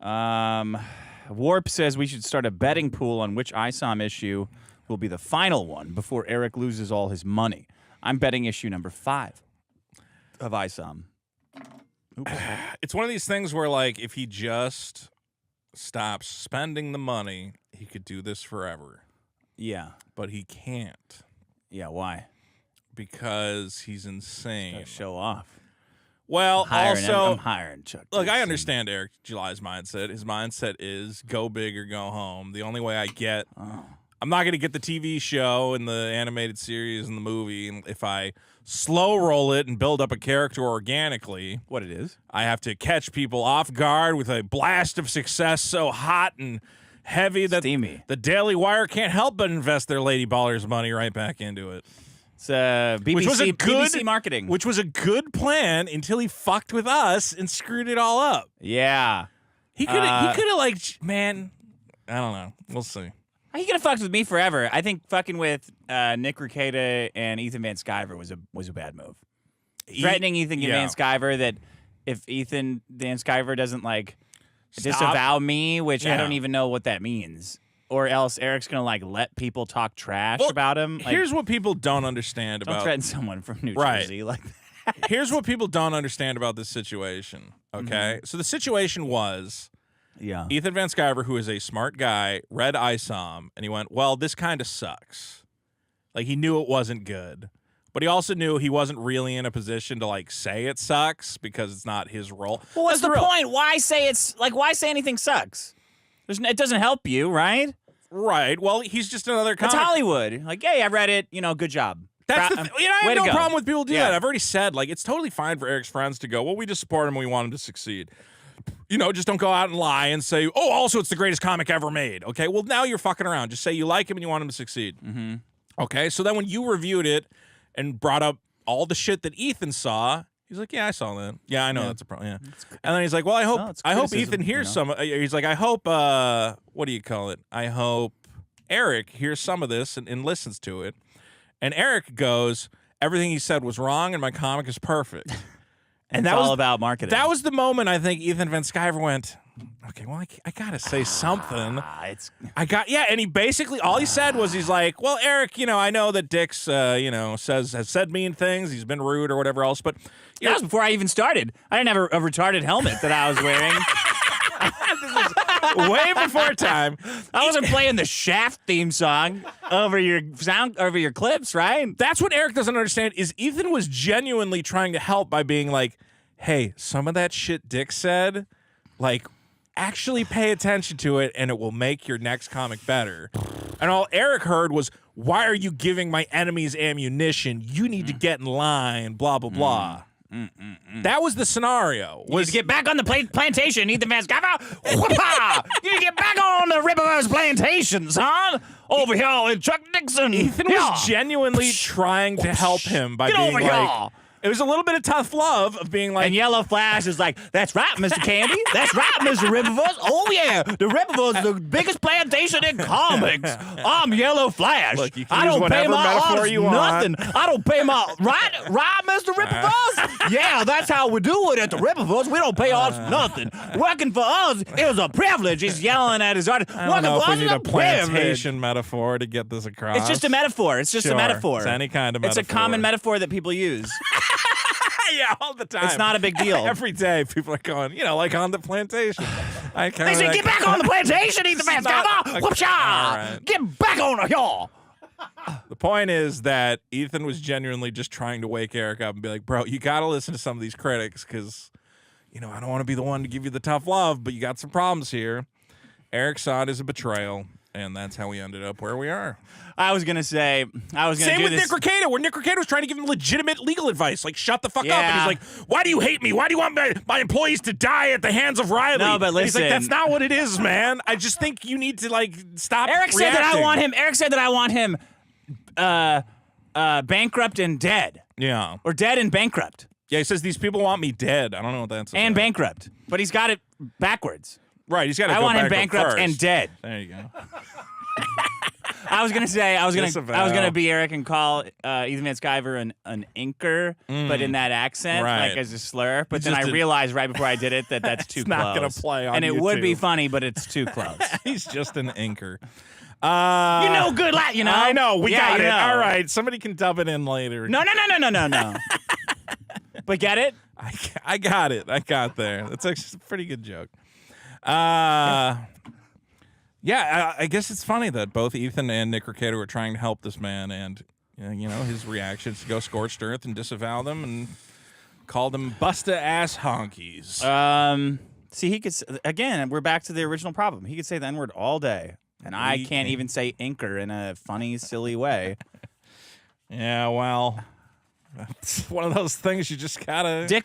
Warp says we should start a betting pool on which ISOM issue will be the final one before Eric loses all his money. I'm betting issue number 5 of ISOM. It's one of these things where, like, if he just stops spending the money, he could do this forever. Yeah. But he can't. Yeah, why? Because he's insane. Gotta show off. Well, I'm hiring Chuck. Look, I understand Eric July's mindset. His mindset is go big or go home. The only way I get... I'm not going to get the TV show and the animated series and the movie if I slow roll it and build up a character organically. What it is? I have to catch people off guard with a blast of success so hot and heavy that Steamy. The Daily Wire can't help but invest their Lady Ballers money right back into it. It's BBC marketing. Which was a good plan until he fucked with us and screwed it all up. Yeah. He could have like, man, I don't know. We'll see. He could have fucked with me forever. I think fucking with Nick Rekieta and Ethan Van Sciver was a bad move. Threatening Ethan Van Sciver that if Ethan Van Sciver doesn't like disavow me, which I don't even know what that means, or else Eric's gonna like let people talk trash about him. Like, here's what people don't understand about. Don't threaten someone from New Jersey like that. Here's what people don't understand about this situation. Okay, so the situation was. Yeah. Ethan Van Sciver, who is a smart guy, read ISOM, and he went, well, this kind of sucks. Like, he knew it wasn't good. But he also knew he wasn't really in a position to, like, say it sucks because it's not his role. Well, what's the point? Why say anything sucks? It doesn't help you, right? Right. Well, he's just another comic. It's Hollywood. Like, hey, I read it. Good job. That's the I have no problem with people doing that. I've already said, like, it's totally fine for Eric's friends to go, well, we just support him and we want him to succeed. Just don't go out and lie and say, oh, also it's the greatest comic ever made. Okay, well, now you're fucking around. Just say you like him and you want him to succeed. Mm-hmm. Okay, so then when you reviewed it and brought up all the shit that Ethan saw, he's like, yeah, I saw that. Yeah, I know that's a problem. Yeah. And then he's like, well, I hope Ethan hears some. He's like, I hope, what do you call it? I hope Eric hears some of this and listens to it. And Eric goes, everything he said was wrong and my comic is perfect. And that was all about marketing. That was the moment I think Ethan Van Sciver went, okay, well, I gotta say something. And he basically, all he said was, he's like, well, Eric, I know that Dix, has said mean things, he's been rude or whatever else, but that was before I even started. I didn't have a retarded helmet that I was wearing. This is way before time. I wasn't playing the Shaft theme song over your clips, right? That's what Eric doesn't understand is Ethan was genuinely trying to help by being like, hey, some of that shit Dick said, like, actually pay attention to it and it will make your next comic better. And all Eric heard was, why are you giving my enemies ammunition? You need to get in line, blah, blah, blah. That was the scenario. You need to get back on the plantation, Ethan Van Sciver. You need to get back on the Rippaverse Plantation, son. Over here with Chuck Dixon. Ethan was genuinely trying to help him by being like... It was a little bit of tough love of being like... And Yellowflash is like, that's right, Mr. Candy. That's right, Mr. Rippaverse. Oh, yeah. The Rippaverse is the biggest plantation in comics. I'm Yellowflash. Look, you I can use don't pay my artists nothing. Want. I don't pay my... Right, Mr. Rippaverse? Yeah, that's how we do it at the Rippaverse. We don't pay artists nothing. Working for us is a privilege. He's yelling at his artist. I don't know if we need a plantation metaphor to get this across. It's just a metaphor. It's just a metaphor. It's any kind of metaphor. It's a common metaphor that people use. Yeah, all the time. It's not a big deal. Every day, people are going, like on the plantation. They say, get back on the plantation, Ethan Van Sciver. Whoopsha! Get back on y'all. The point is that Ethan was genuinely just trying to wake Eric up and be like, bro, you got to listen to some of these critics because, I don't want to be the one to give you the tough love, but you got some problems here. Eric saw it as a betrayal. And that's how we ended up where we are. I was gonna say, Same with Nick Rekieta, where Nick Rekieta was trying to give him legitimate legal advice, like shut the fuck up. And he's like, why do you hate me? Why do you want my employees to die at the hands of Riley? No, but listen, he's like, that's not what it is, man. I just think you need to stop. Eric said that I want him bankrupt and dead. Yeah. Or dead and bankrupt. Yeah, he says these people want me dead. I don't know what that's about. And bankrupt. But he's got it backwards. Right, he's got to I want him bankrupt first. and dead. There you go. I was gonna say I was Disavow. gonna be Eric and call Ethan Van Sciver an inker, but in that accent, Right. like as a slur. But then just I did- realized right before I did it that that's too It's close. not gonna play on and it would be YouTube. funny, but it's too close. He's just an anchor. You know, good you know. I know. We got you it. know. All right. Somebody can dub it in later. No. But get it? I got it. I got there. That's actually a pretty good joke. Yeah, I guess it's funny that both Ethan and Nick Recato were trying to help this man, and you know his reactions to go scorched earth and disavow them and call them busta ass honkies. See, he could again. We're back to the original problem. He could say the N-word all day, and I can't even say inker in a funny, silly way. Yeah, well, it's one of those things you just gotta. Dick